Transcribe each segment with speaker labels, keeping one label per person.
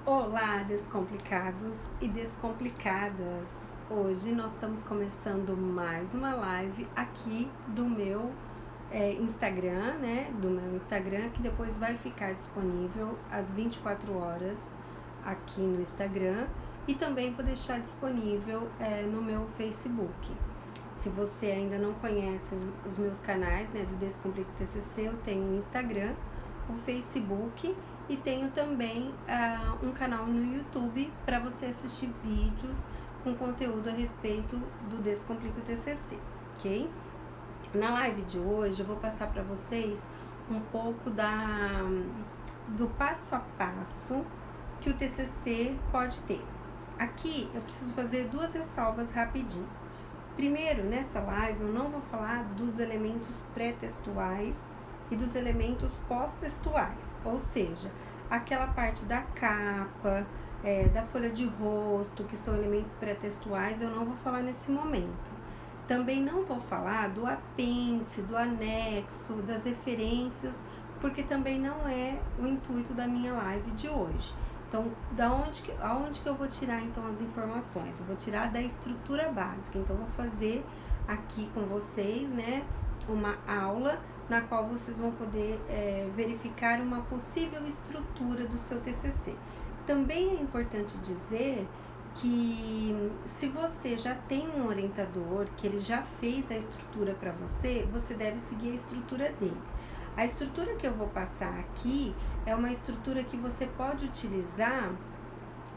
Speaker 1: Olá, descomplicados e descomplicadas! Hoje nós estamos começando mais uma live aqui do meu Instagram, né? Do meu Instagram, que depois vai ficar disponível às 24 horas aqui no Instagram, e também vou deixar disponível no meu Facebook. Se você ainda não conhece os meus canais, né, do Descomplica o TCC, eu tenho o Instagram, o Facebook e tenho também um canal no YouTube para você assistir vídeos com conteúdo a respeito do Descomplica o TCC, ok? Na live de hoje eu vou passar para vocês um pouco do passo a passo que o TCC pode ter. Aqui eu preciso fazer duas ressalvas rapidinho. Primeiro, nessa live eu não vou falar dos elementos pré-textuais e dos elementos pós-textuais, ou seja, aquela parte da capa, da folha de rosto, que são elementos pré-textuais, eu não vou falar nesse momento. Também não vou falar do apêndice, do anexo, das referências, porque também não é o intuito da minha live de hoje. Então, aonde que eu vou tirar então as informações? Eu vou tirar da estrutura básica. Então, eu vou fazer aqui com vocês, né, uma aula na qual vocês vão poder verificar uma possível estrutura do seu TCC. Também é importante dizer que se você já tem um orientador, que ele já fez a estrutura para você, você deve seguir a estrutura dele. A estrutura que eu vou passar aqui é uma estrutura que você pode utilizar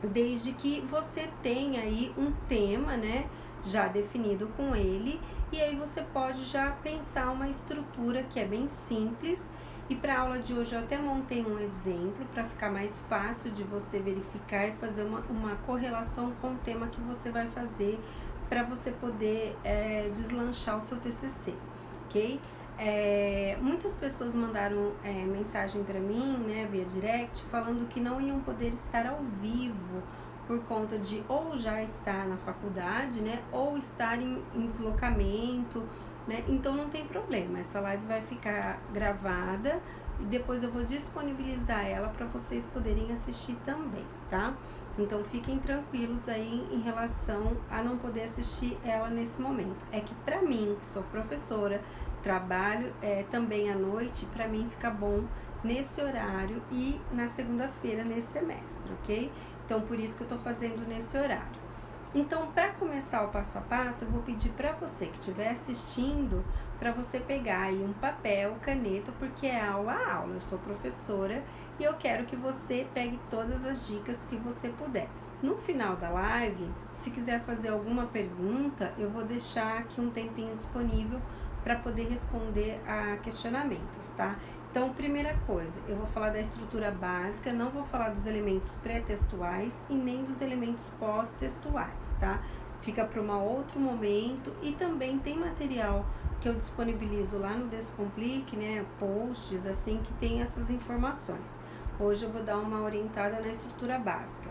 Speaker 1: desde que você tenha aí um tema, né, já definido com ele, e aí você pode já pensar uma estrutura que é bem simples. E para a aula de hoje eu até montei um exemplo para ficar mais fácil de você verificar e fazer uma correlação com o tema que você vai fazer para você poder deslanchar o seu TCC, ok? Muitas pessoas mandaram mensagem para mim, né, via direct, falando que não iam poder estar ao vivo por conta de ou já estar na faculdade, né, ou estar em deslocamento, né? Então não tem problema, essa live vai ficar gravada e depois eu vou disponibilizar ela para vocês poderem assistir também, tá? Então fiquem tranquilos aí em relação a não poder assistir ela nesse momento. É que para mim, que sou professora, trabalho também à noite, para mim fica bom nesse horário e na segunda-feira nesse semestre, ok? Então por isso que eu tô fazendo nesse horário. Então, para começar o passo a passo, eu vou pedir para você que estiver assistindo, para você pegar aí um papel, caneta, porque é aula a aula. Eu sou professora e eu quero que você pegue todas as dicas que você puder. No final da live, se quiser fazer alguma pergunta, eu vou deixar aqui um tempinho disponível para poder responder a questionamentos, tá? Então, primeira coisa, eu vou falar da estrutura básica, não vou falar dos elementos pré-textuais e nem dos elementos pós-textuais, tá? Fica para um outro momento. E também tem material que eu disponibilizo lá no Descomplique, né? Posts, assim, que tem essas informações. Hoje eu vou dar uma orientada na estrutura básica.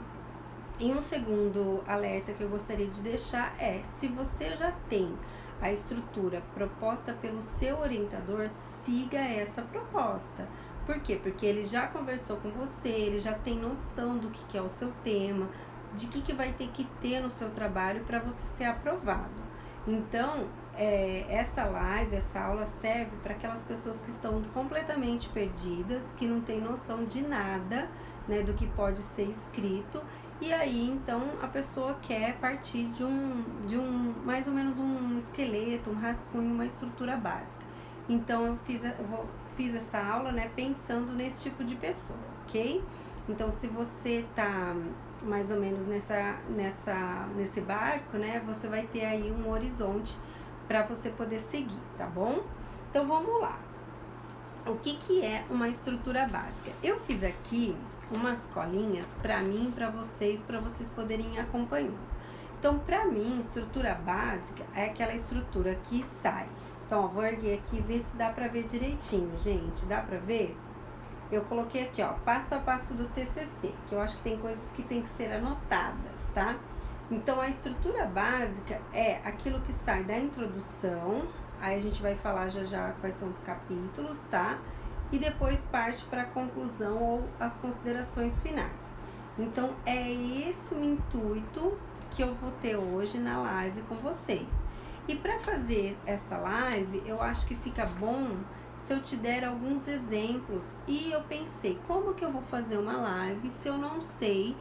Speaker 1: E um segundo alerta que eu gostaria de deixar é, se você já tem a estrutura proposta pelo seu orientador, siga essa proposta. Por quê? Porque ele já conversou com você, ele já tem noção do que é o seu tema, de que vai ter que ter no seu trabalho para você ser aprovado. Então, essa live, essa aula serve para aquelas pessoas que estão completamente perdidas, que não têm noção de nada, né, do que pode ser escrito. E aí, então, a pessoa quer partir de um mais ou menos um esqueleto, um rascunho, uma estrutura básica. Então, eu fiz essa aula, né, pensando nesse tipo de pessoa, ok? Então, se você tá mais ou menos nesse barco, né, você vai ter aí um horizonte para você poder seguir, tá bom? Então, vamos lá. O que é uma estrutura básica? Eu fiz aqui umas colinhas para mim e para vocês poderem ir acompanhando. Então, para mim, estrutura básica é aquela estrutura que sai. Então, ó, vou erguer aqui e ver se dá para ver direitinho, gente. Dá para ver? Eu coloquei aqui, ó, passo a passo do TCC, que eu acho que tem coisas que tem que ser anotadas, tá? Então, a estrutura básica é aquilo que sai da introdução, aí a gente vai falar já quais são os capítulos, tá? E depois parte para a conclusão ou as considerações finais. Então, é esse o intuito que eu vou ter hoje na live com vocês. E para fazer essa live, eu acho que fica bom se eu te der alguns exemplos. E eu pensei, como que eu vou fazer uma live se eu não sei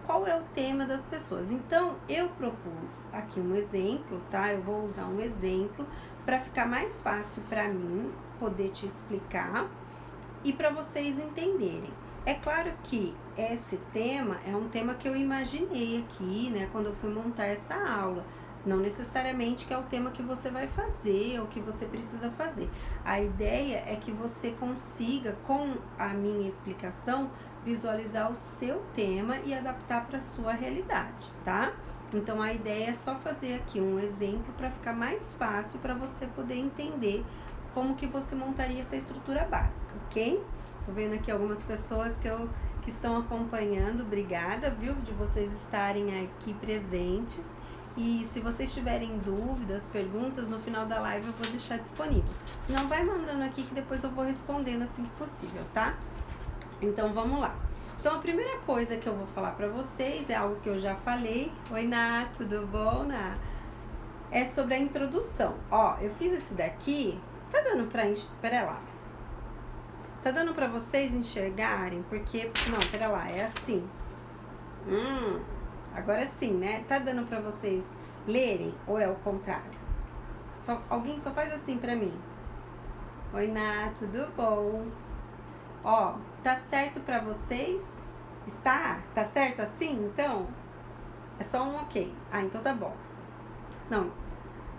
Speaker 1: qual é o tema das pessoas? Então, eu propus aqui um exemplo, tá? Eu vou usar um exemplo para ficar mais fácil para mim poder te explicar e para vocês entenderem. É claro que esse tema é um tema que eu imaginei aqui, né, quando eu fui montar essa aula. Não necessariamente que é o tema que você vai fazer ou que você precisa fazer. A ideia é que você consiga, com a minha explicação, visualizar o seu tema e adaptar para a sua realidade, tá? Então, a ideia é só fazer aqui um exemplo para ficar mais fácil para você poder entender como que você montaria essa estrutura básica, ok? Tô vendo aqui algumas pessoas que estão acompanhando. Obrigada, viu, de vocês estarem aqui presentes. E se vocês tiverem dúvidas, perguntas, no final da live eu vou deixar disponível. Se não, vai mandando aqui que depois eu vou respondendo assim que possível, tá? Então, vamos lá. Então, a primeira coisa que eu vou falar pra vocês é algo que eu já falei. Oi, Ná, tudo bom, Ná? É sobre a introdução. Ó, eu fiz esse daqui. Tá dando pra... Pera lá. Tá dando pra vocês enxergarem? Porque... Não, pera lá, é assim. Agora sim, né? Tá dando pra vocês lerem ou é o contrário? Alguém só faz assim pra mim. Oi, Ná, tudo bom? Ó, tá certo pra vocês? Está? Tá certo assim, então? É só um ok. Ah, então tá bom. Não,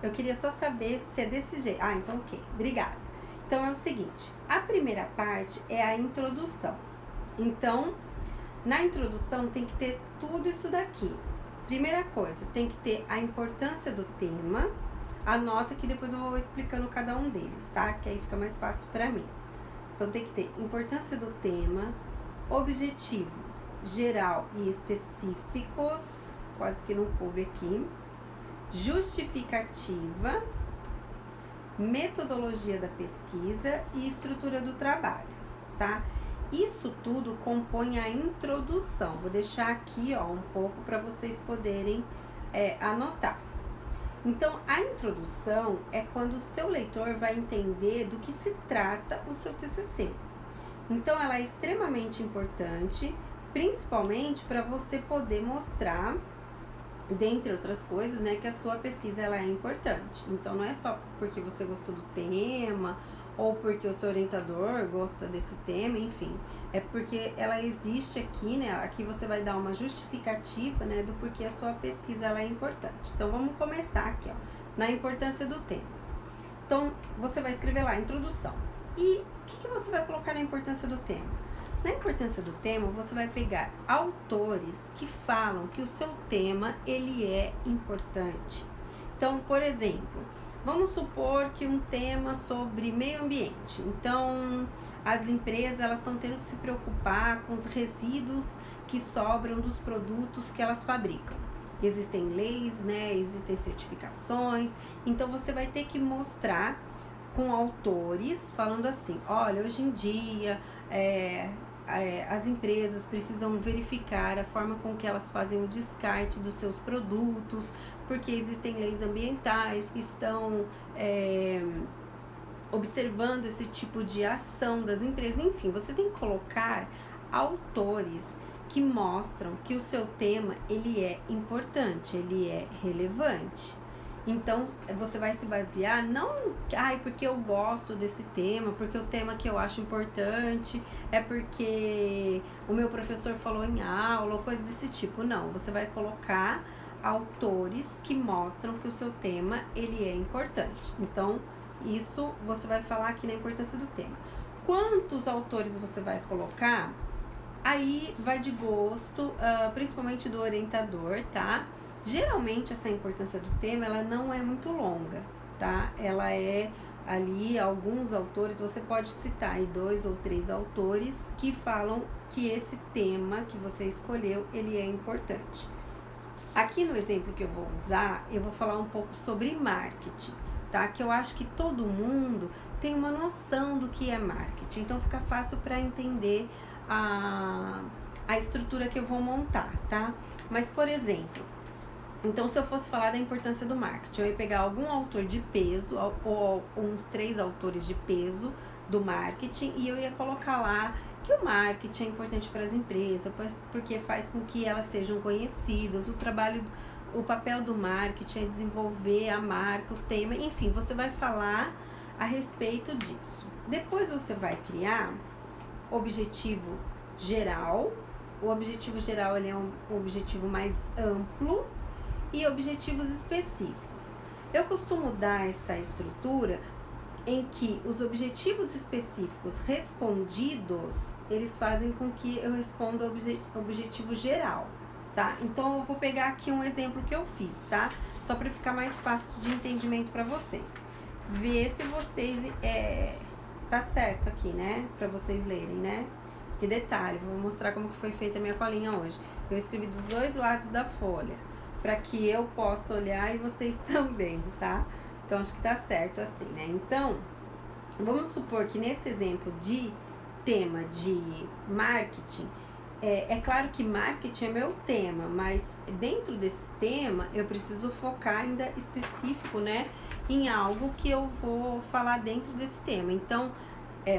Speaker 1: eu queria só saber se é desse jeito. Ah, então ok. Obrigada. Então é o seguinte, a primeira parte é a introdução. Então, na introdução tem que ter tudo isso daqui. Primeira coisa, tem que ter a importância do tema. Anota que depois eu vou explicando cada um deles, tá? Que aí fica mais fácil pra mim. Então, tem que ter importância do tema, objetivos geral e específicos, quase que não coube aqui, justificativa, metodologia da pesquisa e estrutura do trabalho, tá? Isso tudo compõe a introdução. Vou deixar aqui, ó, um pouco para vocês poderem anotar. Então, a introdução é quando o seu leitor vai entender do que se trata o seu TCC. Então, ela é extremamente importante, principalmente para você poder mostrar, dentre outras coisas, né, que a sua pesquisa ela é importante. Então, não é só porque você gostou do tema ou porque o seu orientador gosta desse tema, enfim. É porque ela existe aqui, né? Aqui você vai dar uma justificativa, né, do porquê a sua pesquisa ela é importante. Então, vamos começar aqui, ó, na importância do tema. Então, você vai escrever lá, introdução. E o que você vai colocar na importância do tema? Na importância do tema, você vai pegar autores que falam que o seu tema, ele é importante. Então, por exemplo, vamos supor que um tema sobre meio ambiente. Então, as empresas elas estão tendo que se preocupar com os resíduos que sobram dos produtos que elas fabricam. Existem leis, né? Existem certificações. Então, você vai ter que mostrar com autores falando assim, olha, hoje em dia as empresas precisam verificar a forma com que elas fazem o descarte dos seus produtos, porque existem leis ambientais que estão observando esse tipo de ação das empresas. Enfim, você tem que colocar autores que mostram que o seu tema ele é importante, ele é relevante. Então, você vai se basear, não, porque eu gosto desse tema, porque o tema que eu acho importante, é porque o meu professor falou em aula, ou coisa desse tipo. Não, você vai colocar autores que mostram que o seu tema, ele é importante. Então, isso você vai falar aqui na importância do tema. Quantos autores você vai colocar? Aí vai de gosto, principalmente do orientador, tá? Geralmente essa importância do tema, ela não é muito longa, tá? Ela é ali alguns autores, você pode citar aí 2 ou 3 autores que falam que esse tema que você escolheu, ele é importante. Aqui no exemplo que eu vou usar, eu vou falar um pouco sobre marketing, tá? Que eu acho que todo mundo tem uma noção do que é marketing, então fica fácil para entender a estrutura que eu vou montar, tá? Mas, por exemplo, então se eu fosse falar da importância do marketing, eu ia pegar algum autor de peso, ou uns 3 autores de peso do marketing, e eu ia colocar lá que o marketing é importante para as empresas, porque faz com que elas sejam conhecidas, o papel do marketing é desenvolver a marca, o tema, enfim, você vai falar a respeito disso. Depois você vai criar objetivo geral. O objetivo geral ele é um objetivo mais amplo e objetivos específicos. Eu costumo dar essa estrutura em que os objetivos específicos respondidos, eles fazem com que eu responda o objetivo geral, tá? Então, eu vou pegar aqui um exemplo que eu fiz, tá? Só para ficar mais fácil de entendimento para vocês. Ver se vocês, tá certo aqui, né? Para vocês lerem, né? Que detalhe, vou mostrar como que foi feita a minha colinha hoje. Eu escrevi dos 2 lados da folha, para que eu possa olhar e vocês também, tá? Então, acho que tá certo assim, né? Então, vamos supor que nesse exemplo de tema de marketing, é claro que marketing é meu tema, mas dentro desse tema, eu preciso focar ainda específico, né? Em algo que eu vou falar dentro desse tema. Então,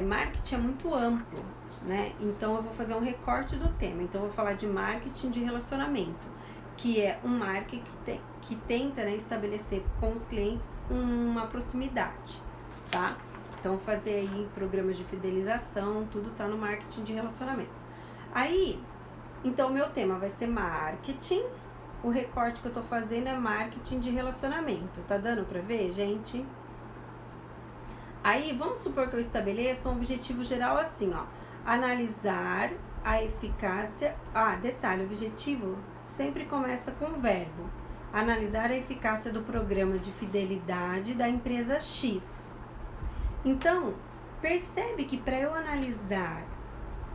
Speaker 1: marketing é muito amplo, né? Então, eu vou fazer um recorte do tema. Então, eu vou falar de marketing de relacionamento, que é um marketing que tenta, né, estabelecer com os clientes uma proximidade, tá? Então, fazer aí programas de fidelização, tudo tá no marketing de relacionamento. Aí, então, meu tema vai ser marketing, o recorte que eu tô fazendo é marketing de relacionamento. Tá dando pra ver, gente? Aí, vamos supor que eu estabeleça um objetivo geral assim, ó. Analisar a eficácia... detalhe, o objetivo sempre começa com o verbo. Analisar a eficácia do programa de fidelidade da empresa X. Então, percebe que para eu analisar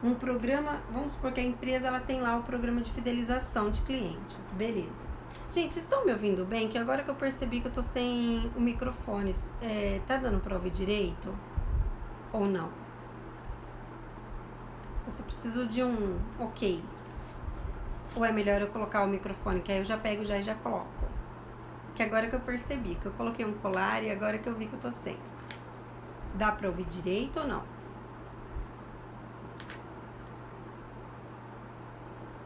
Speaker 1: um programa... Vamos supor que a empresa ela tem lá o programa de fidelização de clientes. Beleza. Gente, vocês estão me ouvindo bem? Que agora que eu percebi que eu tô sem o microfone, tá dando pra ouvir direito? Ou não? Eu só preciso de um ok. Ou é melhor eu colocar o microfone, que aí eu já pego e já coloco. Que agora que eu percebi, que eu coloquei um colar e agora que eu vi que eu tô sem. Dá pra ouvir direito ou não?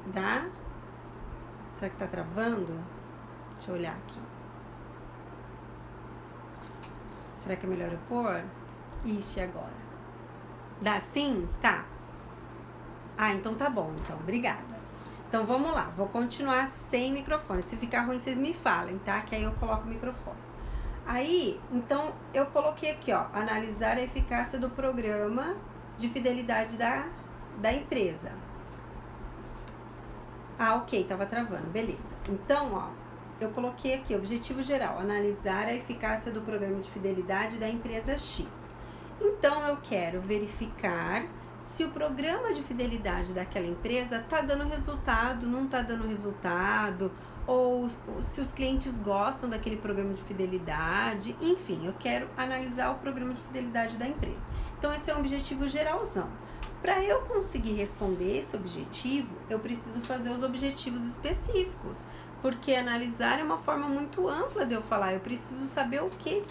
Speaker 1: Dá? Será que tá travando? Deixa eu olhar aqui. Será que é melhor eu pôr? Ixi, agora. Dá sim? Tá. Então tá bom, então. Obrigada. Então, vamos lá. Vou continuar sem microfone. Se ficar ruim, vocês me falem, tá? Que aí eu coloco o microfone. Aí, então, eu coloquei aqui, ó. Analisar a eficácia do programa de fidelidade da empresa. Ok. Tava travando. Beleza. Então, ó. Eu coloquei aqui, objetivo geral. Analisar a eficácia do programa de fidelidade da empresa X. Então, eu quero verificar se o programa de fidelidade daquela empresa tá dando resultado, não tá dando resultado, ou se os clientes gostam daquele programa de fidelidade, enfim, eu quero analisar o programa de fidelidade da empresa. Então, esse é um objetivo geralzão. Para eu conseguir responder esse objetivo, eu preciso fazer os objetivos específicos, porque analisar é uma forma muito ampla de eu falar, eu preciso saber o que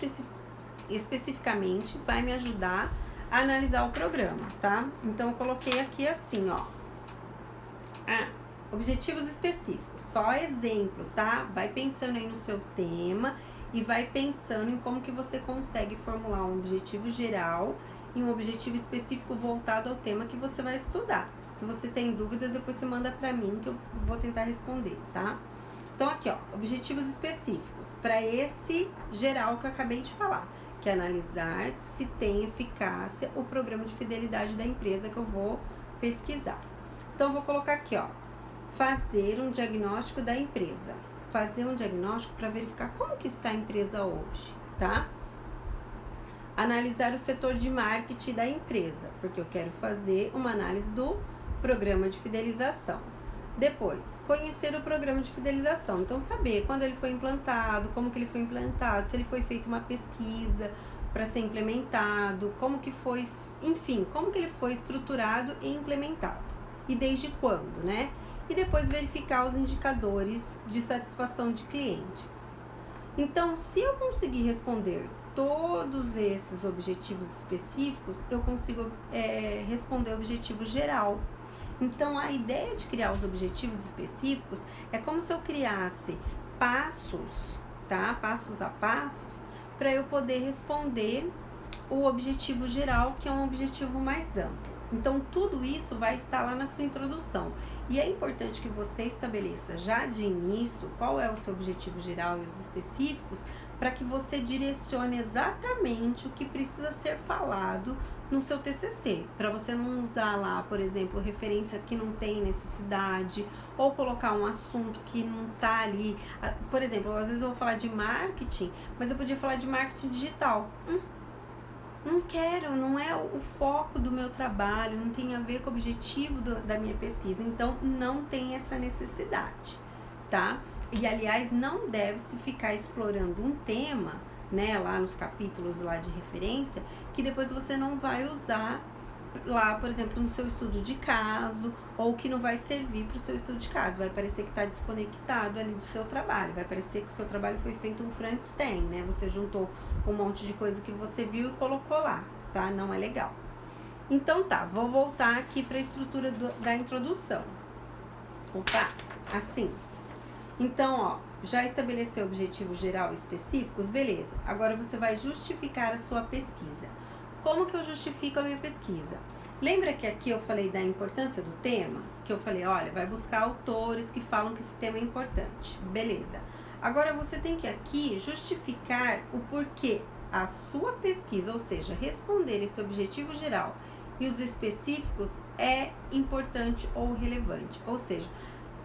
Speaker 1: especificamente vai me ajudar a analisar o programa, tá? Então, eu coloquei aqui assim, ó. Objetivos específicos, só exemplo, tá? Vai pensando aí no seu tema e vai pensando em como que você consegue formular um objetivo geral e um objetivo específico voltado ao tema que você vai estudar. Se você tem dúvidas, depois você manda pra mim que eu vou tentar responder, tá? Então, aqui, ó, objetivos específicos para esse geral que eu acabei de falar, que é analisar se tem eficácia o programa de fidelidade da empresa que eu vou pesquisar. Então, eu vou colocar aqui, ó, fazer um diagnóstico da empresa. Fazer um diagnóstico para verificar como que está a empresa hoje, tá? Analisar o setor de marketing da empresa, porque eu quero fazer uma análise do programa de fidelização. Depois, conhecer o programa de fidelização. Então, saber quando ele foi implantado, como que ele foi implantado, se ele foi feita uma pesquisa para ser implementado, como que foi, enfim, como que ele foi estruturado e implementado. e desde quando, né? E depois verificar os indicadores de satisfação de clientes. Então, se eu conseguir responder todos esses objetivos específicos, eu consigo responder o objetivo geral. Então, a ideia de criar os objetivos específicos é como se eu criasse passos, tá? Passos a passos, para eu poder responder o objetivo geral, que é um objetivo mais amplo. Então, tudo isso vai estar lá na sua introdução. E é importante que você estabeleça já de início qual é o seu objetivo geral e os específicos, para que você direcione exatamente o que precisa ser falado no seu TCC, para você não usar lá, por exemplo, referência que não tem necessidade, ou colocar um assunto que não tá ali. Por exemplo, às vezes eu vou falar de marketing, mas eu podia falar de marketing digital. Não quero, não é o foco do meu trabalho, não tem a ver com o objetivo da minha pesquisa, então não tem essa necessidade, tá? E aliás, não deve-se ficar explorando um tema, né, lá nos capítulos lá de referência, que depois você não vai usar lá, por exemplo, no seu estudo de caso, ou que não vai servir para o seu estudo de caso, vai parecer que está desconectado ali do seu trabalho, vai parecer que o seu trabalho foi feito um Frankenstein, né, você juntou um monte de coisa que você viu e colocou lá, tá, não é legal. Então tá, vou voltar aqui para a estrutura da introdução. Opa, assim. Então, ó, já estabeleceu objetivos geral e específicos, beleza. Agora você vai justificar a sua pesquisa. Como que eu justifico a minha pesquisa? Lembra que aqui eu falei da importância do tema? Que eu falei, olha, vai buscar autores que falam que esse tema é importante. Beleza. Agora você tem que aqui justificar o porquê a sua pesquisa, ou seja, responder esse objetivo geral e os específicos é importante ou relevante. Ou seja,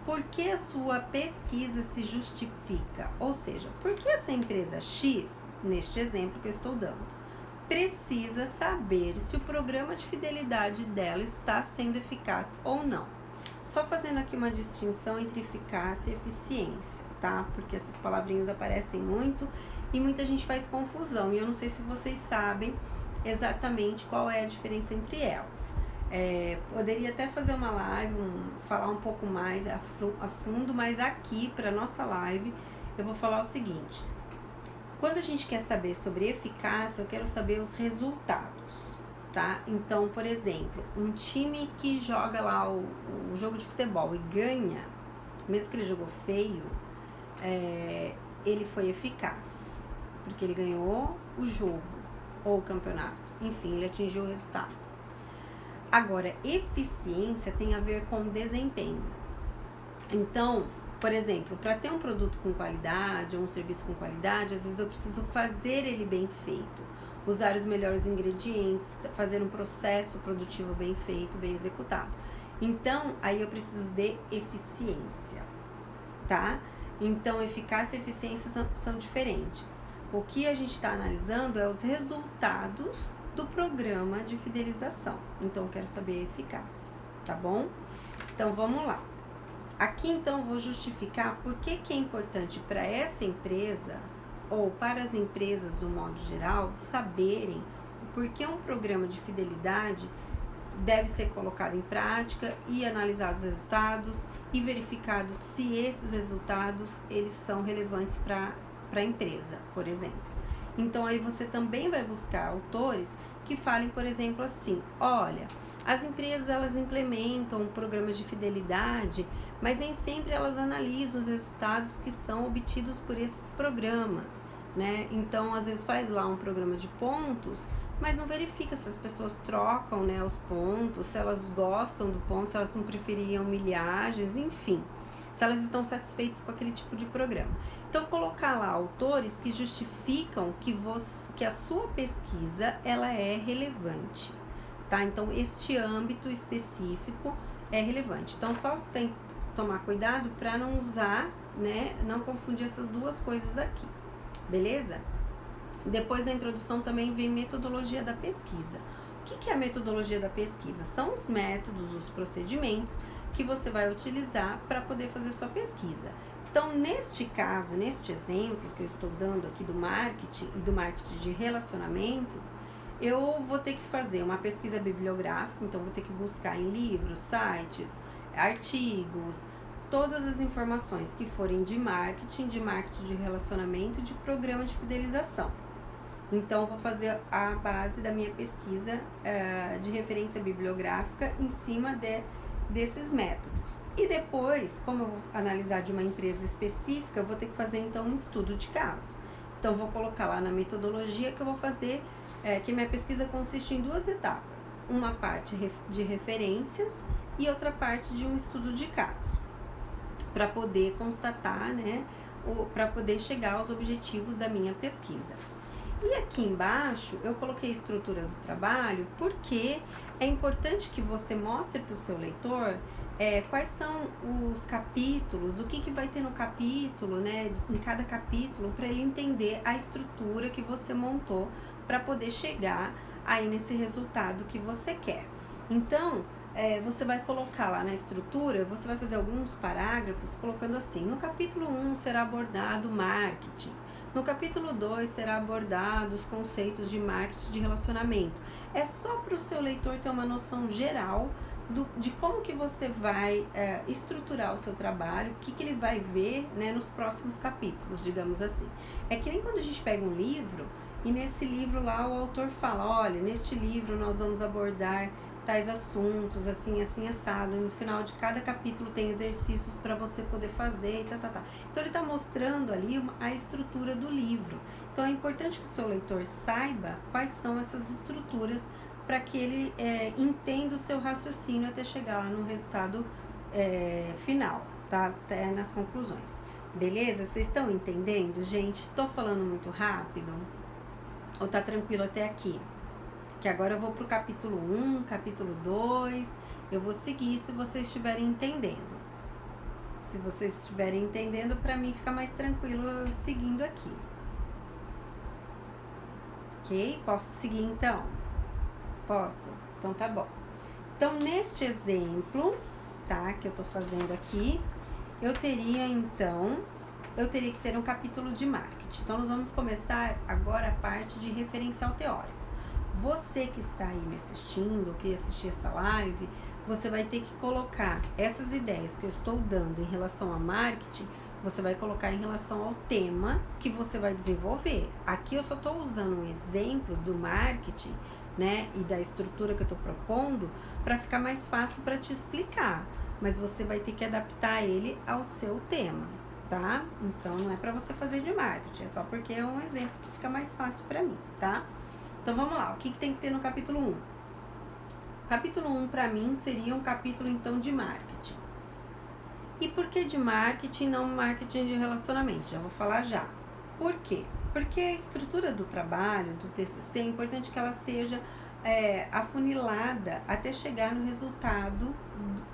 Speaker 1: por que a sua pesquisa se justifica? Ou seja, por que essa empresa X, neste exemplo que eu estou dando, precisa saber se o programa de fidelidade dela está sendo eficaz ou não. Só fazendo aqui uma distinção entre eficácia e eficiência, tá? Porque essas palavrinhas aparecem muito e muita gente faz confusão. E eu não sei se vocês sabem exatamente qual é a diferença entre elas. Poderia até fazer uma live, falar um pouco mais a fundo, mas aqui para nossa live eu vou falar o seguinte. Quando a gente quer saber sobre eficácia, eu quero saber os resultados, tá? Então, por exemplo, um time que joga lá o jogo de futebol e ganha, mesmo que ele jogou feio, ele foi eficaz, porque ele ganhou o jogo ou o campeonato, enfim, ele atingiu o resultado. Agora, eficiência tem a ver com desempenho. Então, por exemplo, para ter um produto com qualidade ou um serviço com qualidade, às vezes eu preciso fazer ele bem feito, usar os melhores ingredientes, fazer um processo produtivo bem feito, bem executado. Então, aí eu preciso de eficiência, tá? Então, eficácia e eficiência são diferentes. O que a gente está analisando é os resultados do programa de fidelização. Então, eu quero saber a eficácia, tá bom? Então, vamos lá. Aqui, então, vou justificar por que é importante para essa empresa ou para as empresas do modo geral saberem o porquê um programa de fidelidade deve ser colocado em prática e analisar os resultados e verificado se esses resultados eles são relevantes para a empresa, por exemplo. Então, aí você também vai buscar autores que falem, por exemplo, assim, olha, as empresas elas implementam programas de fidelidade, mas nem sempre elas analisam os resultados que são obtidos por esses programas, né? Então, às vezes faz lá um programa de pontos, mas não verifica se as pessoas trocam, né, os pontos, se elas gostam do ponto, se elas não preferiam milhagens, enfim, se elas estão satisfeitas com aquele tipo de programa. Então, colocar lá autores que justificam que a sua pesquisa ela é relevante, tá? Então, este âmbito específico é relevante. Então, só tem que tomar cuidado para não usar, né, não confundir essas duas coisas aqui, beleza? Depois da introdução também vem metodologia da pesquisa. O que é a metodologia da pesquisa? São os métodos, os procedimentos que você vai utilizar para poder fazer sua pesquisa. Então, neste caso, neste exemplo que eu estou dando aqui do marketing e do marketing de relacionamento, eu vou ter que fazer uma pesquisa bibliográfica, então vou ter que buscar em livros, sites, artigos, todas as informações que forem de marketing de relacionamento, de programa de fidelização. Então, eu vou fazer a base da minha pesquisa de referência bibliográfica em cima desses métodos. E depois, como eu vou analisar de uma empresa específica, eu vou ter que fazer então um estudo de caso. Então, vou colocar lá na metodologia que eu vou fazer, que minha pesquisa consiste em 2 etapas. Uma parte de referências e outra parte de um estudo de caso, para poder constatar, né, para poder chegar aos objetivos da minha pesquisa. E aqui embaixo eu coloquei a estrutura do trabalho porque é importante que você mostre para o seu leitor quais são os capítulos, o que vai ter no capítulo, né, em cada capítulo, para ele entender a estrutura que você montou para poder chegar aí nesse resultado que você quer. Então, você vai colocar lá na estrutura, você vai fazer alguns parágrafos colocando assim: no capítulo 1 será abordado marketing, no capítulo 2 será abordado os conceitos de marketing de relacionamento. É só para o seu leitor ter uma noção geral de como que você vai estruturar o seu trabalho, o que ele vai ver, né, nos próximos capítulos, digamos assim. É que nem quando a gente pega um livro e nesse livro lá o autor fala: olha, neste livro nós vamos abordar tais assuntos, assim, assim, assado. E no final de cada capítulo tem exercícios para você poder fazer e tá. Então ele está mostrando ali a estrutura do livro. Então é importante que o seu leitor saiba quais são essas estruturas para que ele entenda o seu raciocínio até chegar lá no resultado final, tá? Até nas conclusões. Beleza? Vocês estão entendendo, gente? Estou falando muito rápido? Ou tá tranquilo até aqui? Que agora eu vou pro capítulo 1, capítulo 2, eu vou seguir se vocês estiverem entendendo. Se vocês estiverem entendendo, para mim fica mais tranquilo eu seguindo aqui. Ok? Posso seguir então? Posso? Então tá bom. Então, neste exemplo, tá, que eu tô fazendo aqui, eu teria que ter um capítulo de marketing. Então, nós vamos começar agora a parte de referencial teórico. Você que está aí me assistindo, que assistir essa live, você vai ter que colocar essas ideias que eu estou dando em relação a marketing, você vai colocar em relação ao tema que você vai desenvolver. Aqui eu só estou usando um exemplo do marketing, né, e da estrutura que eu estou propondo para ficar mais fácil para te explicar, mas você vai ter que adaptar ele ao seu tema, tá? Então não é para você fazer de marketing, é só porque é um exemplo que fica mais fácil para mim, tá? Então vamos lá, o que tem que ter no capítulo 1? Capítulo 1 para mim seria um capítulo então de marketing. E por que de marketing, não marketing de relacionamento? Já vou falar já. Por quê? Porque a estrutura do trabalho, do TCC, é importante que ela seja afunilada até chegar no resultado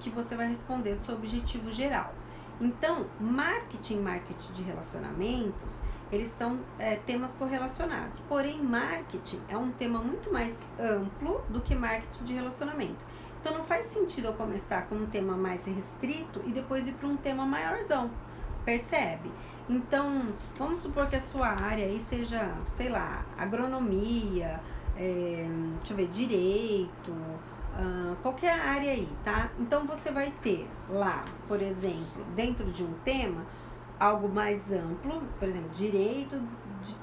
Speaker 1: que você vai responder do seu objetivo geral. Então, marketing de relacionamentos, eles são temas correlacionados. Porém, marketing é um tema muito mais amplo do que marketing de relacionamento. Então, não faz sentido eu começar com um tema mais restrito e depois ir para um tema maiorzão. Percebe? Então, vamos supor que a sua área aí seja, sei lá, agronomia, deixa eu ver, direito, qualquer área aí, tá? Então, você vai ter lá, por exemplo, dentro de um tema, algo mais amplo, por exemplo, direito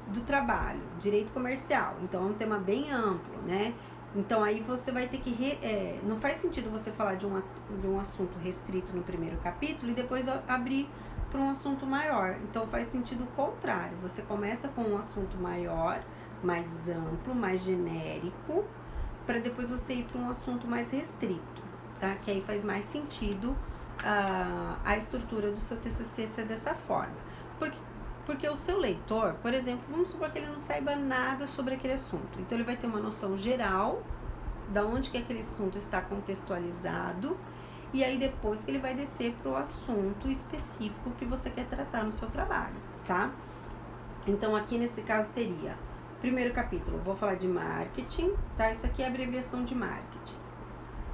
Speaker 1: do trabalho, direito comercial. Então, é um tema bem amplo, né? Então, aí você vai ter que... não faz sentido você falar de um assunto restrito no primeiro capítulo e depois abrir para um assunto maior. Então, faz sentido o contrário. Você começa com um assunto maior, mais amplo, mais genérico, para depois você ir para um assunto mais restrito, tá? Que aí faz mais sentido a estrutura do seu TCC ser dessa forma. Porque o seu leitor, por exemplo, vamos supor que ele não saiba nada sobre aquele assunto. Então, ele vai ter uma noção geral da onde que aquele assunto está contextualizado e aí depois que ele vai descer para o assunto específico que você quer tratar no seu trabalho, tá? Então, aqui nesse caso seria, primeiro capítulo, vou falar de marketing, tá? Isso aqui é a abreviação de marketing.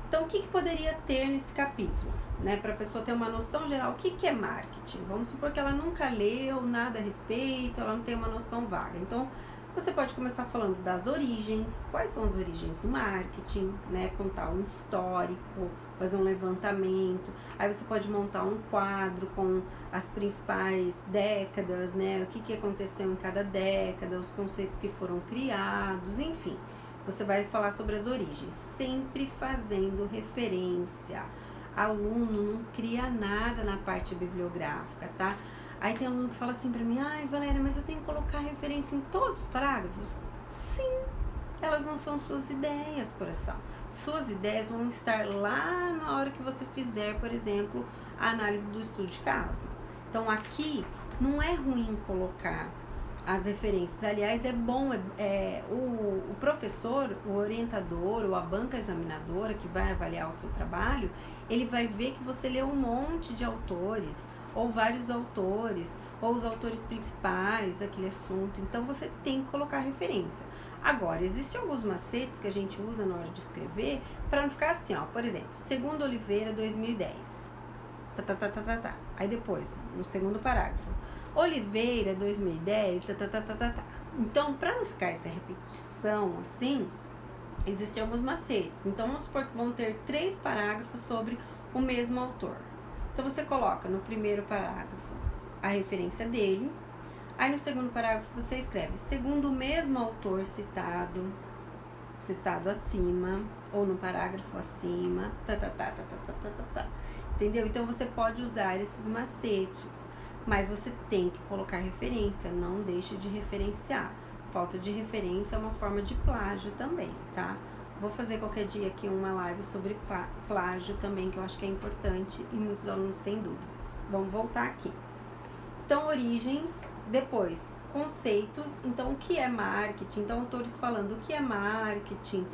Speaker 1: Então, o que poderia ter nesse capítulo, né? Para a pessoa ter uma noção geral, o que é marketing? Vamos supor que ela nunca leu nada a respeito, ela não tem uma noção vaga. Então, Você pode começar falando das origens, quais são as origens do marketing, né? Contar um histórico, fazer um levantamento. Aí você pode montar um quadro com as principais décadas, né? O que aconteceu em cada década, os conceitos que foram criados, enfim. Você vai falar sobre as origens, sempre fazendo referência. Aluno não cria nada na parte bibliográfica, tá? Aí tem aluno que fala assim pra mim, ai Valéria, mas eu tenho que colocar referência em todos os parágrafos? Sim, elas não são suas ideias, coração. Suas ideias vão estar lá na hora que você fizer, por exemplo, a análise do estudo de caso. Então aqui não é ruim colocar as referências. Aliás, é bom, o professor, o orientador ou a banca examinadora que vai avaliar o seu trabalho, ele vai ver que você leu um monte de autores, ou vários autores, ou os autores principais daquele assunto. Então, você tem que colocar referência. Agora, existem alguns macetes que a gente usa na hora de escrever para não ficar assim, ó. Por exemplo, segundo Oliveira, 2010. Aí depois, no segundo parágrafo, Oliveira, 2010, Então, para não ficar essa repetição assim, existem alguns macetes. Então, vamos supor que vão ter 3 parágrafos sobre o mesmo autor. Então, você coloca no primeiro parágrafo a referência dele. Aí, no segundo parágrafo, você escreve, segundo o mesmo autor citado acima, ou no parágrafo acima, Entendeu? Então, você pode usar esses macetes, mas você tem que colocar referência, não deixe de referenciar. Falta de referência é uma forma de plágio também, tá? Vou fazer qualquer dia aqui uma live sobre plágio também, que eu acho que é importante e muitos alunos têm dúvidas. Vamos voltar aqui. Então, origens, depois, conceitos. Então, o que é marketing? Então, autores falando o que é marketing,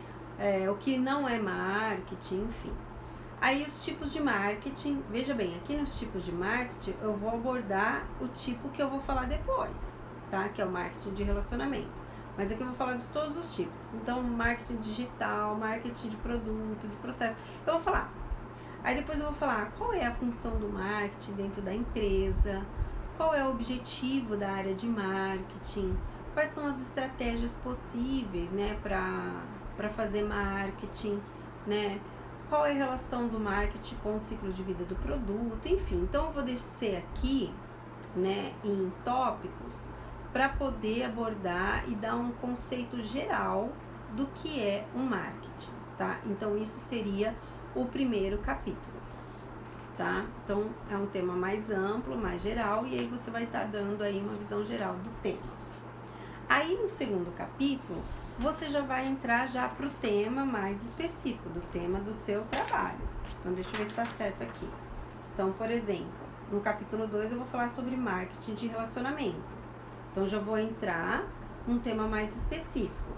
Speaker 1: o que não é marketing, enfim. Aí, os tipos de marketing. Veja bem, aqui nos tipos de marketing, eu vou abordar o tipo que eu vou falar depois, tá? Que é o marketing de relacionamento. Mas aqui eu vou falar de todos os tipos. Então, marketing digital, marketing de produto, de processo. Eu vou falar. Aí depois eu vou falar qual é a função do marketing dentro da empresa, qual é o objetivo da área de marketing, quais são as estratégias possíveis, né, para fazer marketing, né? Qual é a relação do marketing com o ciclo de vida do produto, enfim. Então, eu vou descer aqui, né, em tópicos, para poder abordar e dar um conceito geral do que é o marketing, tá? Então, isso seria o primeiro capítulo, tá? Então, é um tema mais amplo, mais geral, e aí você vai estar dando aí uma visão geral do tema. Aí, no segundo capítulo, você já vai entrar já para o tema mais específico, do tema do seu trabalho. Então, deixa eu ver se está certo aqui. Então, por exemplo, no capítulo 2 eu vou falar sobre marketing de relacionamento. Então, já vou entrar num tema mais específico.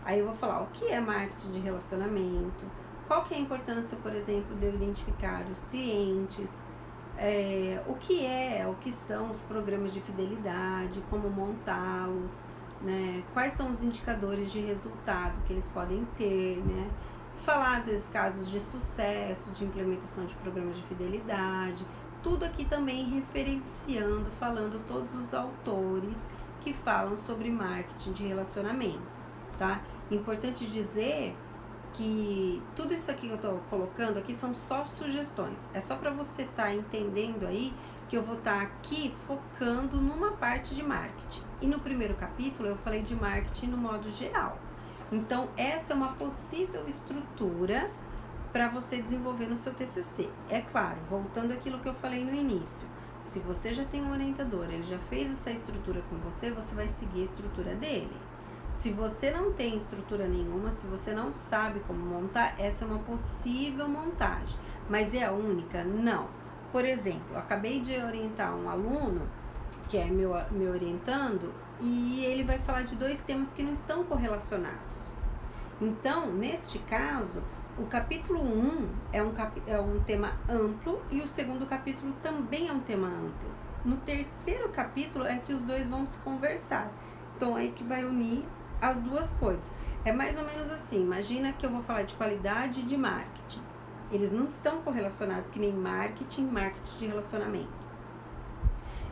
Speaker 1: Aí eu vou falar o que é marketing de relacionamento, qual que é a importância, por exemplo, de eu identificar os clientes, o que são os programas de fidelidade, como montá-los, né? Quais são os indicadores de resultado que eles podem ter, né? Falar, às vezes, casos de sucesso, de implementação de programas de fidelidade, tudo aqui também referenciando, falando todos os autores que falam sobre marketing de relacionamento, tá? Importante dizer que tudo isso aqui que eu tô colocando aqui são só sugestões, é só para você estar entendendo aí que eu vou estar aqui focando numa parte de marketing. E no primeiro capítulo eu falei de marketing no modo geral. Então, essa é uma possível estrutura para você desenvolver no seu TCC. É claro, voltando àquilo que eu falei no início, se você já tem um orientador, ele já fez essa estrutura com você, você vai seguir a estrutura dele. Se você não tem estrutura nenhuma, se você não sabe como montar, essa é uma possível montagem. Mas é a única? Não. Por exemplo, eu acabei de orientar um aluno, que é me orientando, e ele vai falar de 2 temas que não estão correlacionados. Então, neste caso, o capítulo 1 é um tema amplo e o segundo capítulo também é um tema amplo. No terceiro capítulo é que os 2 vão se conversar. Então, aí que vai unir as 2 coisas. É mais ou menos assim, imagina que eu vou falar de qualidade e de marketing. Eles não estão correlacionados que nem marketing de relacionamento.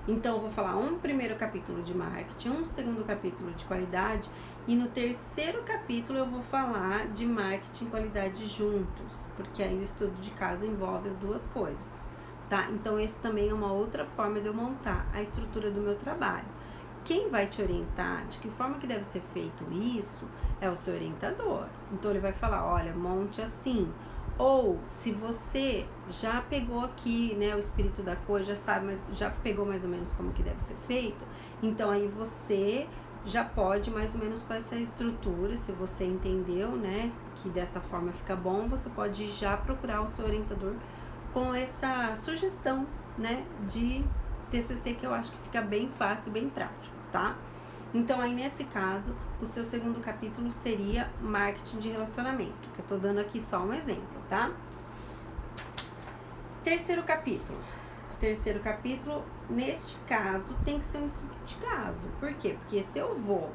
Speaker 1: Então, eu vou falar um primeiro capítulo de marketing, um segundo capítulo de qualidade, e no terceiro capítulo eu vou falar de marketing e qualidade juntos, porque aí o estudo de caso envolve as duas coisas, tá? Então, esse também é uma outra forma de eu montar a estrutura do meu trabalho. Quem vai te orientar de que forma que deve ser feito isso é o seu orientador. Então, ele vai falar, olha, monte assim. Ou, se você já pegou aqui, né, o espírito da coisa, já sabe, mas já pegou mais ou menos como que deve ser feito, então aí você já pode mais ou menos com essa estrutura, se você entendeu, né, que dessa forma fica bom, você pode já procurar o seu orientador com essa sugestão, né, de TCC, que eu acho que fica bem fácil, bem prático, tá? Então, aí nesse caso, o seu segundo capítulo seria marketing de relacionamento, que eu tô dando aqui só um exemplo, tá? Terceiro capítulo. Terceiro capítulo, neste caso, tem que ser um estudo de caso. Por quê? Porque se eu vou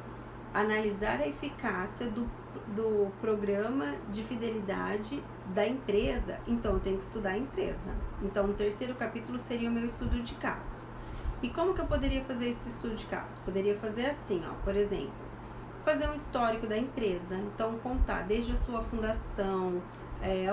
Speaker 1: analisar a eficácia do programa de fidelidade da empresa, então eu tenho que estudar a empresa. Então, o terceiro capítulo seria o meu estudo de caso. E como que eu poderia fazer esse estudo de caso? Poderia fazer assim, ó, por exemplo, fazer um histórico da empresa, então contar desde a sua fundação,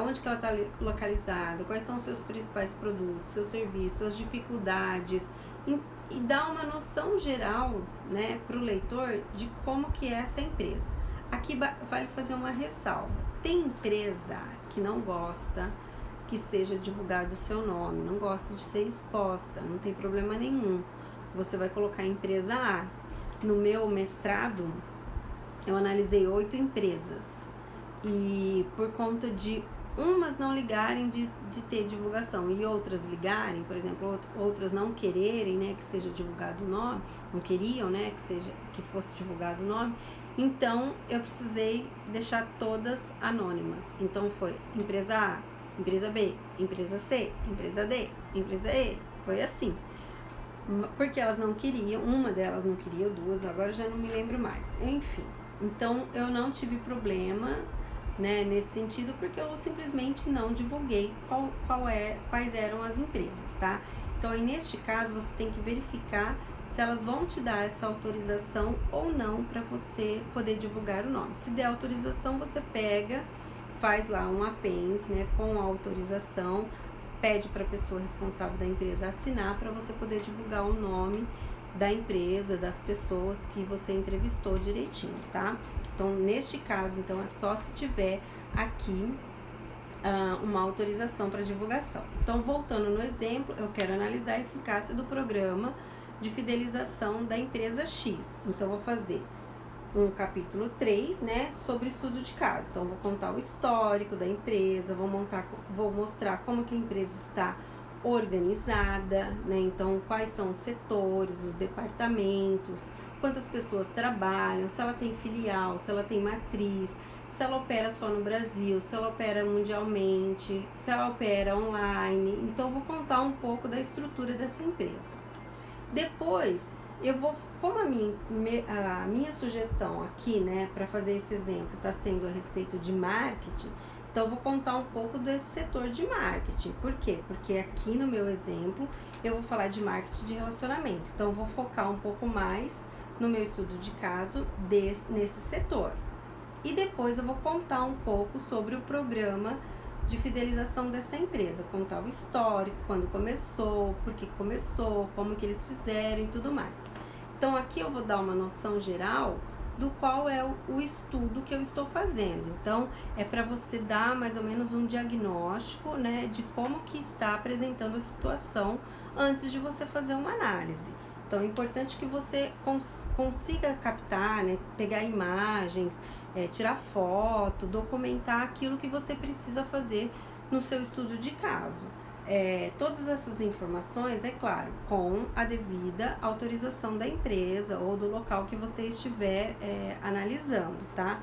Speaker 1: onde que ela está localizada, quais são os seus principais produtos, seus serviços, suas dificuldades, e dar uma noção geral, né, para o leitor de como que é essa empresa. Aqui vale fazer uma ressalva. Tem empresa que não gosta que seja divulgado o seu nome, não gosta de ser exposta, não tem problema nenhum. Você vai colocar a empresa A. No meu mestrado, eu analisei 8 empresas e por conta de umas não ligarem de ter divulgação e outras ligarem, por exemplo, outras não quererem, né, que seja divulgado o nome, não queriam, né, que fosse divulgado o nome, então eu precisei deixar todas anônimas. Então foi empresa A, empresa B, empresa C, empresa D, empresa E, foi assim. Porque elas não queriam, uma delas não queria, duas, agora eu já não me lembro mais. Enfim, então eu não tive problemas, né, nesse sentido, porque eu simplesmente não divulguei quais eram as empresas, tá? Então, aí, neste caso, você tem que verificar se elas vão te dar essa autorização ou não para você poder divulgar o nome. Se der autorização, você pega, faz lá um apêndice, né, com a autorização, pede para a pessoa responsável da empresa assinar para você poder divulgar o nome da empresa, das pessoas que você entrevistou direitinho, tá? Então, neste caso, então, é só se tiver aqui uma autorização para divulgação. Então, voltando no exemplo, eu quero analisar a eficácia do programa de fidelização da empresa X. Então, vou fazer um capítulo 3, né, sobre estudo de caso. Então, vou contar o histórico da empresa, vou mostrar como que a empresa está organizada, né, então quais são os setores, os departamentos, quantas pessoas trabalham, se ela tem filial, se ela tem matriz, se ela opera só no Brasil, se ela opera mundialmente, se ela opera online. Então, vou contar um pouco da estrutura dessa empresa. Depois, eu vou, como a minha sugestão aqui, né, para fazer esse exemplo, está sendo a respeito de marketing, então eu vou contar um pouco desse setor de marketing. Por quê? Porque aqui no meu exemplo, eu vou falar de marketing de relacionamento. Então, eu vou focar um pouco mais no meu estudo de caso nesse setor. E depois eu vou contar um pouco sobre o programa de fidelização dessa empresa, contar o histórico, quando começou, por que começou, como que eles fizeram e tudo mais. Então, aqui eu vou dar uma noção geral do qual é o estudo que eu estou fazendo. Então, é para você dar mais ou menos um diagnóstico, né, de como que está apresentando a situação antes de você fazer uma análise. Então, é importante que você consiga captar, né, pegar imagens, tirar foto, documentar aquilo que você precisa fazer no seu estudo de caso. Todas essas informações, é claro, com a devida autorização da empresa ou do local que você estiver analisando, tá?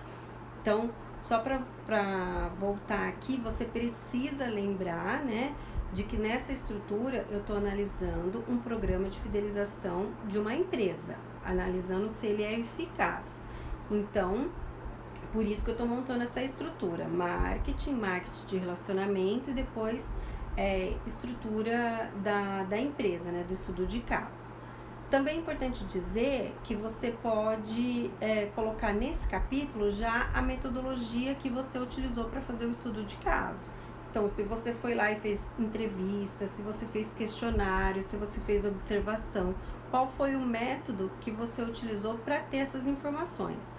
Speaker 1: Então, só para voltar aqui, você precisa lembrar, né, de que nessa estrutura eu estou analisando um programa de fidelização de uma empresa, analisando se ele é eficaz. Então, por isso que eu estou montando essa estrutura, marketing de relacionamento e depois estrutura da empresa, né, do estudo de caso. Também é importante dizer que você pode colocar nesse capítulo já a metodologia que você utilizou para fazer o estudo de caso. Então, se você foi lá e fez entrevista, se você fez questionário, se você fez observação, qual foi o método que você utilizou para ter essas informações.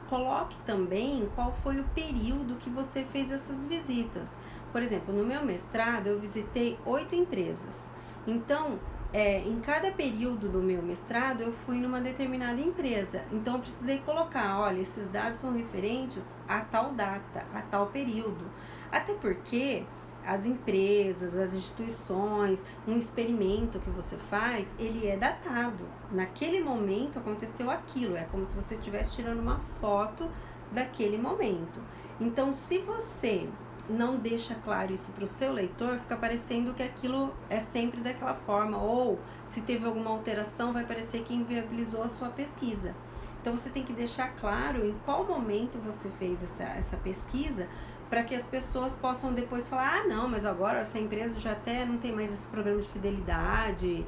Speaker 1: Coloque também qual foi o período que você fez essas visitas. Por exemplo, no meu mestrado eu visitei 8 empresas. Então, em cada período do meu mestrado eu fui numa determinada empresa. Então eu precisei colocar, olha, esses dados são referentes a tal data, a tal período. Até porque as empresas, as instituições, um experimento que você faz, ele é datado. Naquele momento aconteceu aquilo, é como se você estivesse tirando uma foto daquele momento. Então, se você não deixa claro isso para o seu leitor, fica parecendo que aquilo é sempre daquela forma, ou se teve alguma alteração, vai parecer que inviabilizou a sua pesquisa. Então, você tem que deixar claro em qual momento você fez essa pesquisa, para que as pessoas possam depois falar, ah, não, mas agora essa empresa já até não tem mais esse programa de fidelidade,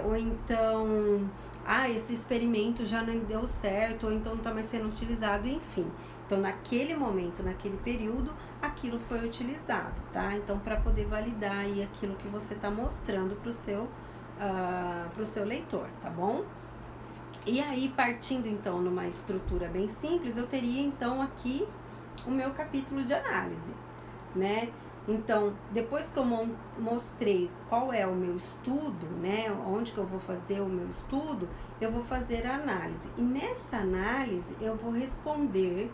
Speaker 1: ou então, ah, esse experimento já não deu certo, ou então não está mais sendo utilizado, enfim. Então, naquele momento, naquele período, aquilo foi utilizado, tá? Então, para poder validar aí aquilo que você está mostrando para o seu leitor, tá bom? E aí, partindo então numa estrutura bem simples, eu teria então aqui o meu capítulo de análise, né? Então, depois que eu mostrei qual é o meu estudo, né, onde que eu vou fazer o meu estudo, eu vou fazer a análise. E nessa análise, eu vou responder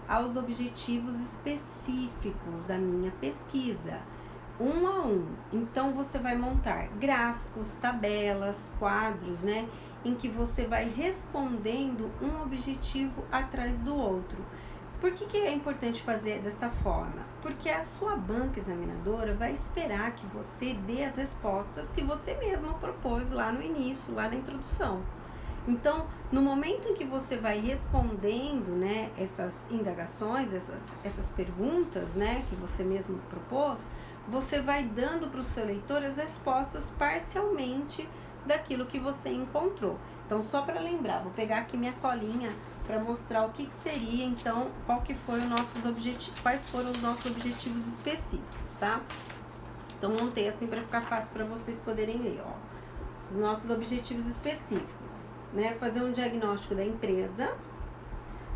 Speaker 1: aos objetivos específicos da minha pesquisa, um a um. Então, você vai montar gráficos, tabelas, quadros, né, em que você vai respondendo um objetivo atrás do outro. Por que é importante fazer dessa forma? Porque a sua banca examinadora vai esperar que você dê as respostas que você mesma propôs lá no início, lá na introdução. Então, no momento em que você vai respondendo, né, essas indagações, essas perguntas, né, que você mesmo propôs, você vai dando para o seu leitor as respostas parcialmente daquilo que você encontrou. Então, só para lembrar, vou pegar aqui minha colinha para mostrar o que seria, então, quais foram os nossos objetivos específicos, tá? Então, montei assim para ficar fácil para vocês poderem ler, ó. Os nossos objetivos específicos, né? Fazer um diagnóstico da empresa,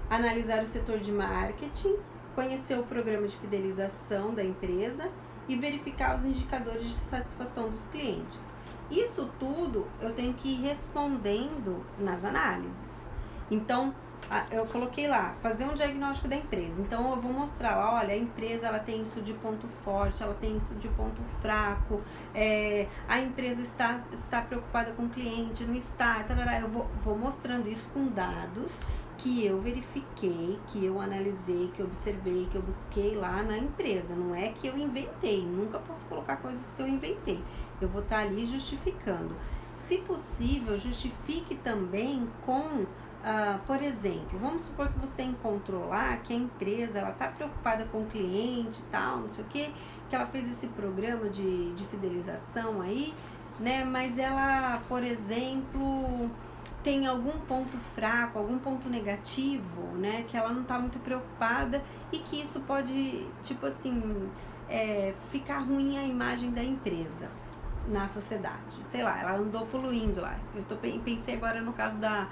Speaker 1: analisar o setor de marketing, conhecer o programa de fidelização da empresa e verificar os indicadores de satisfação dos clientes. Isso tudo eu tenho que ir respondendo nas análises. Então, eu coloquei lá, fazer um diagnóstico da empresa. Então, eu vou mostrar lá, olha, a empresa ela tem isso de ponto forte, ela tem isso de ponto fraco, a empresa está preocupada com o cliente, não está, tarará. Eu vou mostrando isso com dados que eu verifiquei, que eu analisei, que eu observei, que eu busquei lá na empresa. Não é que eu inventei, nunca posso colocar coisas que eu inventei. Eu vou estar ali justificando. Se possível, justifique também com, por exemplo, vamos supor que você encontrou lá que a empresa ela está preocupada com o cliente e tal, não sei o que ela fez esse programa de fidelização aí, né? Mas ela, por exemplo, tem algum ponto fraco, algum ponto negativo, né? Que ela não está muito preocupada e que isso pode, tipo assim, ficar ruim a imagem da empresa na sociedade. Sei lá, ela andou poluindo lá. Pensei agora no caso da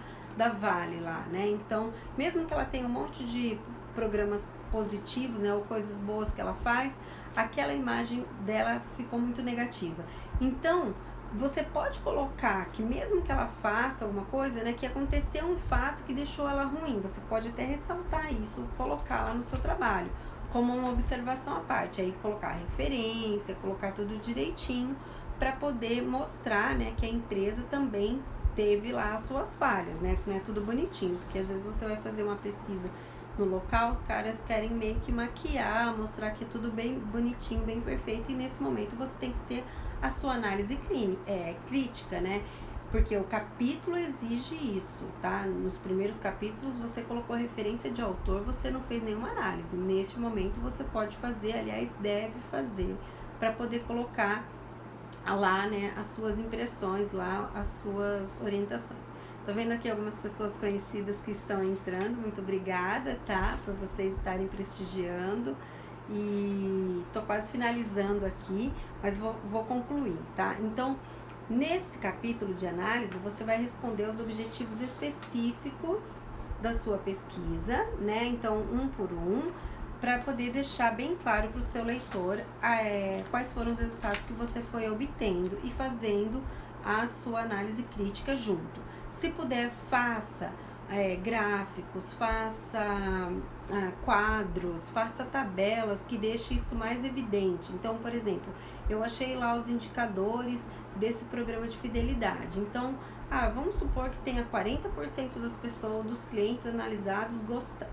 Speaker 1: Vale lá, né? Então, mesmo que ela tenha um monte de programas positivos, né? Ou coisas boas que ela faz, aquela imagem dela ficou muito negativa. Então, você pode colocar que mesmo que ela faça alguma coisa, né, que aconteceu um fato que deixou ela ruim, você pode até ressaltar isso, colocar lá no seu trabalho, como uma observação à parte, aí colocar referência, colocar tudo direitinho, para poder mostrar, né, que a empresa também teve lá as suas falhas, né, que não é tudo bonitinho, porque às vezes você vai fazer uma pesquisa no local, os caras querem meio que maquiar, mostrar que é tudo bem bonitinho, bem perfeito, e nesse momento você tem que ter a sua análise crítica, né? Porque o capítulo exige isso, tá? Nos primeiros capítulos você colocou referência de autor, você não fez nenhuma análise. Neste momento você pode fazer, aliás, deve fazer, para poder colocar lá, né, as suas impressões lá, as suas orientações. Tô vendo aqui algumas pessoas conhecidas que estão entrando, muito obrigada, tá, por vocês estarem prestigiando, e tô quase finalizando aqui, mas vou concluir, tá? Então, nesse capítulo de análise, você vai responder os objetivos específicos da sua pesquisa, né? Então, um por um, para poder deixar bem claro para o seu leitor quais foram os resultados que você foi obtendo e fazendo a sua análise crítica junto. Se puder, faça gráficos, faça quadros, faça tabelas que deixem isso mais evidente. Então, por exemplo, eu achei lá os indicadores desse programa de fidelidade. Então, vamos supor que tenha 40% das pessoas, dos clientes analisados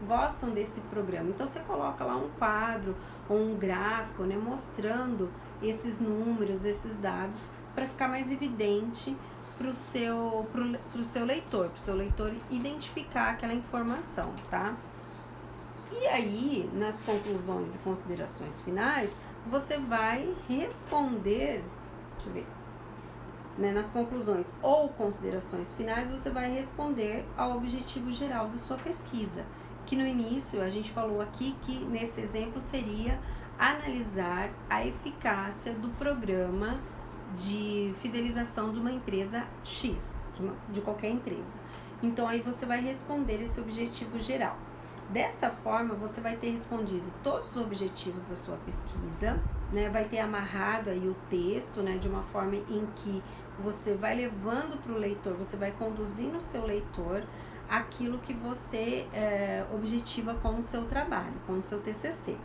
Speaker 1: gostam desse programa. Então, você coloca lá um quadro ou um gráfico, né, mostrando esses números, esses dados, para ficar mais evidente para o seu leitor identificar aquela informação, tá? E aí, nas conclusões e considerações finais, você vai responder, deixa eu ver, né, nas conclusões ou considerações finais, você vai responder ao objetivo geral da sua pesquisa, que no início a gente falou aqui que nesse exemplo seria analisar a eficácia do programa de fidelização de uma empresa X, de qualquer empresa. Então, aí você vai responder esse objetivo geral. Dessa forma, você vai ter respondido todos os objetivos da sua pesquisa, né? Vai ter amarrado aí o texto, né? De uma forma em que você vai levando para o leitor, você vai conduzindo o seu leitor aquilo que você objetiva com o seu trabalho, com o seu TCC.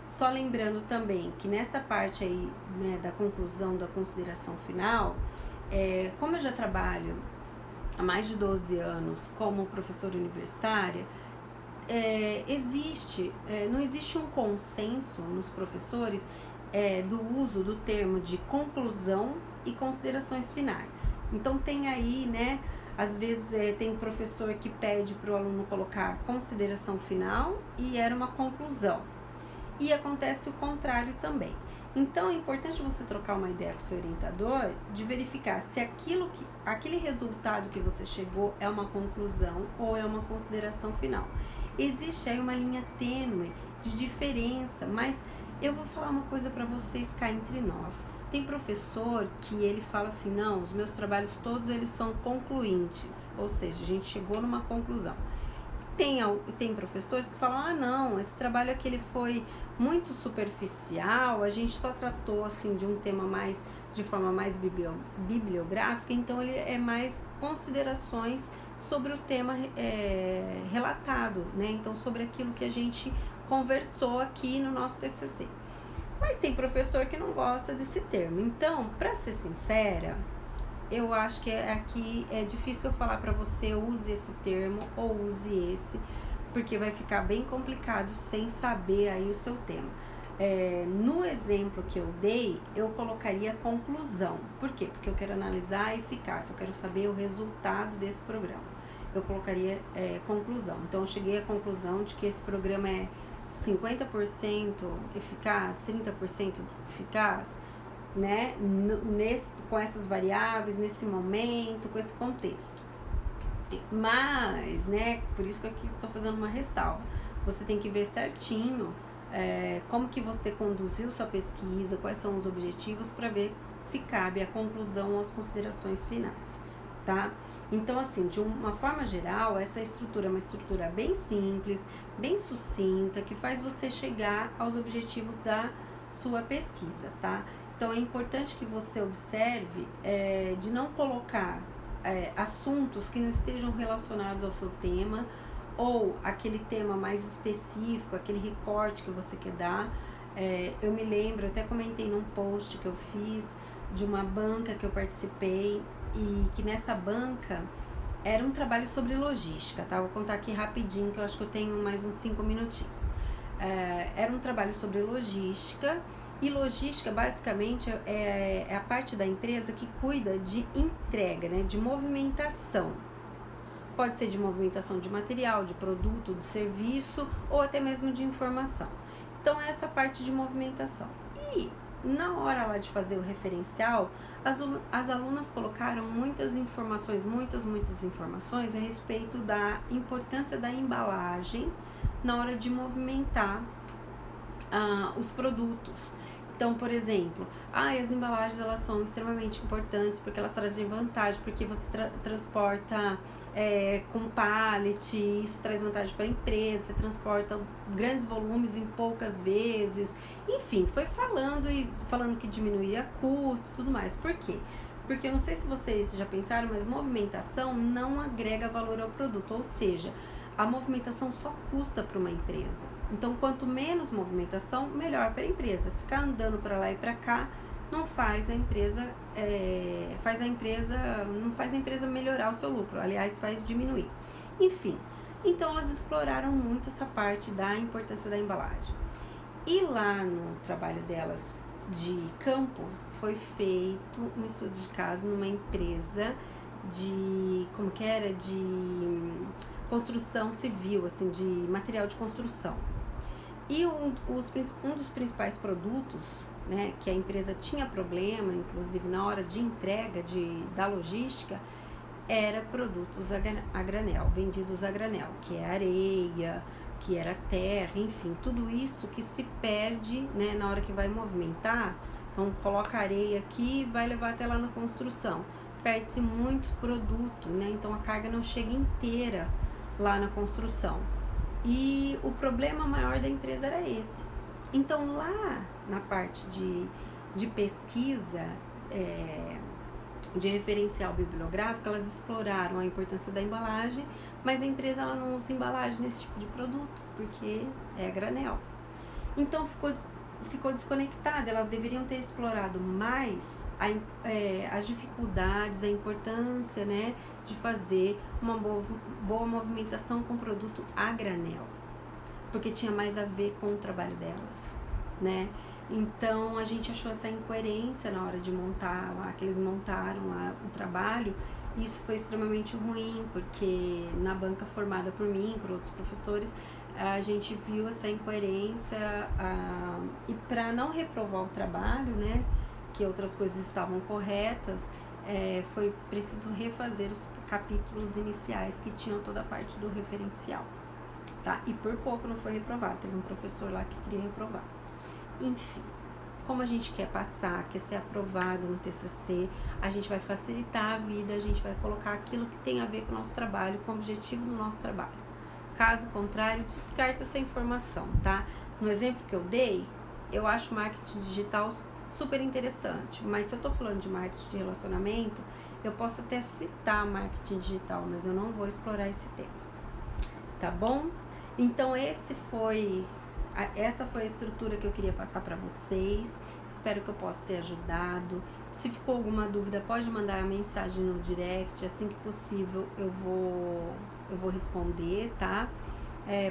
Speaker 1: Só lembrando também que nessa parte aí, né, da conclusão, da consideração final, como eu já trabalho há mais de 12 anos como professora universitária, não existe um consenso nos professores do uso do termo de conclusão e considerações finais. Então tem aí, né, às vezes tem professor que pede para o aluno colocar consideração final e era uma conclusão. E acontece o contrário também. Então é importante você trocar uma ideia com o seu orientador de verificar se aquele resultado que você chegou é uma conclusão ou é uma consideração final. Existe aí uma linha tênue de diferença, mas eu vou falar uma coisa para vocês cá entre nós. Tem professor que ele fala assim, não, os meus trabalhos todos eles são concluintes, ou seja, a gente chegou numa conclusão. Tem professores que falam, não, esse trabalho aqui ele foi muito superficial, a gente só tratou assim de um tema de forma mais bibliográfica, então ele é mais considerações sobre o tema relatado, né? Então sobre aquilo que a gente conversou aqui no nosso TCC. Mas tem professor que não gosta desse termo. Então, para ser sincera, eu acho que aqui é difícil eu falar para você use esse termo ou use esse, porque vai ficar bem complicado sem saber aí o seu tema. No exemplo que eu dei, eu colocaria conclusão. Por quê? Porque eu quero analisar a eficácia, eu quero saber o resultado desse programa. Eu colocaria conclusão. Então, eu cheguei à conclusão de que esse programa é 50% eficaz, 30% eficaz, né, com essas variáveis, nesse momento, com esse contexto. Mas, né, por isso que eu aqui estou fazendo uma ressalva, você tem que ver certinho como que você conduziu sua pesquisa, quais são os objetivos, para ver se cabe a conclusão ou as considerações finais, tá? Então, assim, de uma forma geral, essa estrutura é uma estrutura bem simples, bem sucinta, que faz você chegar aos objetivos da sua pesquisa, tá? Então, é importante que você observe de não colocar assuntos que não estejam relacionados ao seu tema ou aquele tema mais específico, aquele recorte que você quer dar. Eu me lembro, eu até comentei num post que eu fiz de uma banca que eu participei e que nessa banca era um trabalho sobre logística, tá? Vou contar aqui rapidinho que eu acho que eu tenho mais uns 5 minutinhos. Era um trabalho sobre logística. E logística, basicamente, é a parte da empresa que cuida de entrega, né, de movimentação. Pode ser de movimentação de material, de produto, de serviço ou até mesmo de informação. Então, é essa parte de movimentação. E na hora lá de fazer o referencial, as alunas colocaram muitas informações a respeito da importância da embalagem na hora de movimentar os produtos. Então, por exemplo, as embalagens elas são extremamente importantes porque elas trazem vantagem, porque você transporta com pallet, isso traz vantagem para a empresa, você transporta grandes volumes em poucas vezes, enfim, foi falando que diminuía custo e tudo mais. Por quê? Porque eu não sei se vocês já pensaram, mas movimentação não agrega valor ao produto, ou seja, a movimentação só custa para uma empresa. Então, quanto menos movimentação, melhor para a empresa. Ficar andando para lá e para cá não faz a empresa, não faz a empresa melhorar o seu lucro. Aliás, faz diminuir. Enfim, então elas exploraram muito essa parte da importância da embalagem. E lá no trabalho delas de campo, foi feito um estudo de caso numa empresa de construção civil, assim, de material de construção. E um dos principais produtos, né, que a empresa tinha problema, inclusive na hora de entrega da logística, era produtos a granel, vendidos a granel, que é areia, que era terra, enfim, tudo isso que se perde, né, na hora que vai movimentar. Então, coloca areia aqui e vai levar até lá na construção. Perde-se muito produto, né? Então, a carga não chega inteira lá na construção. E o problema maior da empresa era esse. Então, lá na parte de pesquisa, de referencial bibliográfico, elas exploraram a importância da embalagem, mas a empresa ela não usa embalagem nesse tipo de produto, porque é a granel. Então, ficou desconectada. Elas deveriam ter explorado mais as dificuldades, a importância, né, de fazer uma boa movimentação com produto a granel, porque tinha mais a ver com o trabalho delas, né? Então a gente achou essa incoerência na hora de montar lá, que eles montaram lá o trabalho. Isso foi extremamente ruim, porque na banca formada por mim, por outros professores, a gente viu essa incoerência, e para não reprovar o trabalho, né, que outras coisas estavam corretas, foi preciso refazer os capítulos iniciais que tinham toda a parte do referencial, tá? E por pouco não foi reprovado, teve um professor lá que queria reprovar. Enfim, como a gente quer passar, quer ser aprovado no TCC, a gente vai facilitar a vida, a gente vai colocar aquilo que tem a ver com o nosso trabalho, com o objetivo do nosso trabalho. Caso contrário, descarta essa informação, tá? No exemplo que eu dei, eu acho marketing digital super interessante, mas se eu tô falando de marketing de relacionamento, eu posso até citar marketing digital, mas eu não vou explorar esse tema, tá bom? Então essa foi a estrutura que eu queria passar para vocês. Espero que eu possa ter ajudado. Se ficou alguma dúvida, pode mandar a mensagem no direct, assim que possível eu vou responder, tá?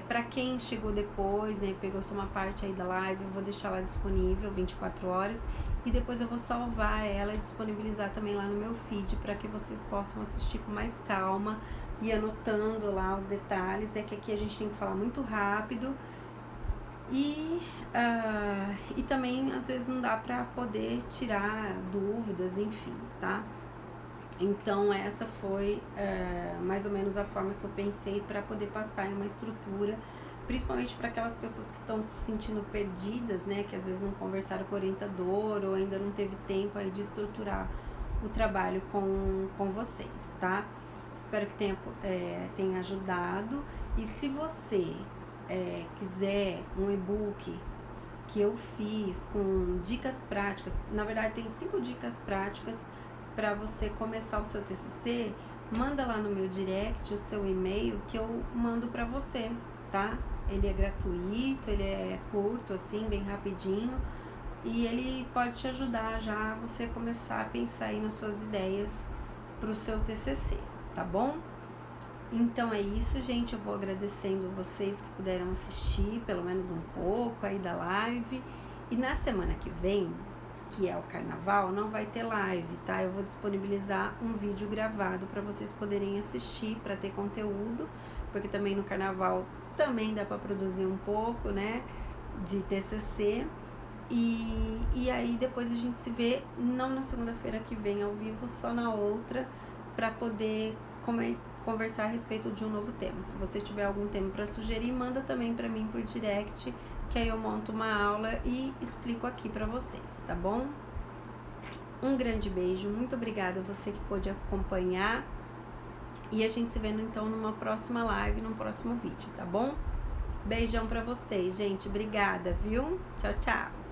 Speaker 1: Para quem chegou depois, né, pegou só uma parte aí da live, eu vou deixar lá disponível 24 horas e depois eu vou salvar ela e disponibilizar também lá no meu feed para que vocês possam assistir com mais calma e anotando lá os detalhes. É que aqui a gente tem que falar muito rápido e também às vezes não dá para poder tirar dúvidas, enfim, tá? Então essa foi mais ou menos a forma que eu pensei para poder passar em uma estrutura, principalmente para aquelas pessoas que estão se sentindo perdidas, né, que às vezes não conversaram com o orientador ou ainda não teve tempo aí de estruturar o trabalho com vocês, tá? Espero que tenha ajudado. E se você quiser um e-book que eu fiz com dicas práticas, na verdade tem 5 dicas práticas para você começar o seu TCC, manda lá no meu direct o seu e-mail que eu mando para você, tá? Ele é gratuito, ele é curto, assim, bem rapidinho, e ele pode te ajudar já a você começar a pensar aí nas suas ideias para o seu TCC, tá bom? Então é isso, gente. Eu vou agradecendo vocês que puderam assistir pelo menos um pouco aí da live. E na semana que vem, que é o carnaval, não vai ter live, tá? Eu vou disponibilizar um vídeo gravado para vocês poderem assistir, para ter conteúdo, porque também no carnaval também dá para produzir um pouco, né, de TCC. E aí depois a gente se vê, não na segunda-feira que vem ao vivo, só na outra, para poder conversar a respeito de um novo tema. Se você tiver algum tema para sugerir, manda também para mim por direct, que aí eu monto uma aula e explico aqui para vocês, tá bom? Um grande beijo, muito obrigada a você que pôde acompanhar, e a gente se vê então numa próxima live, num próximo vídeo, tá bom? Beijão pra vocês, gente, obrigada, viu? Tchau, tchau!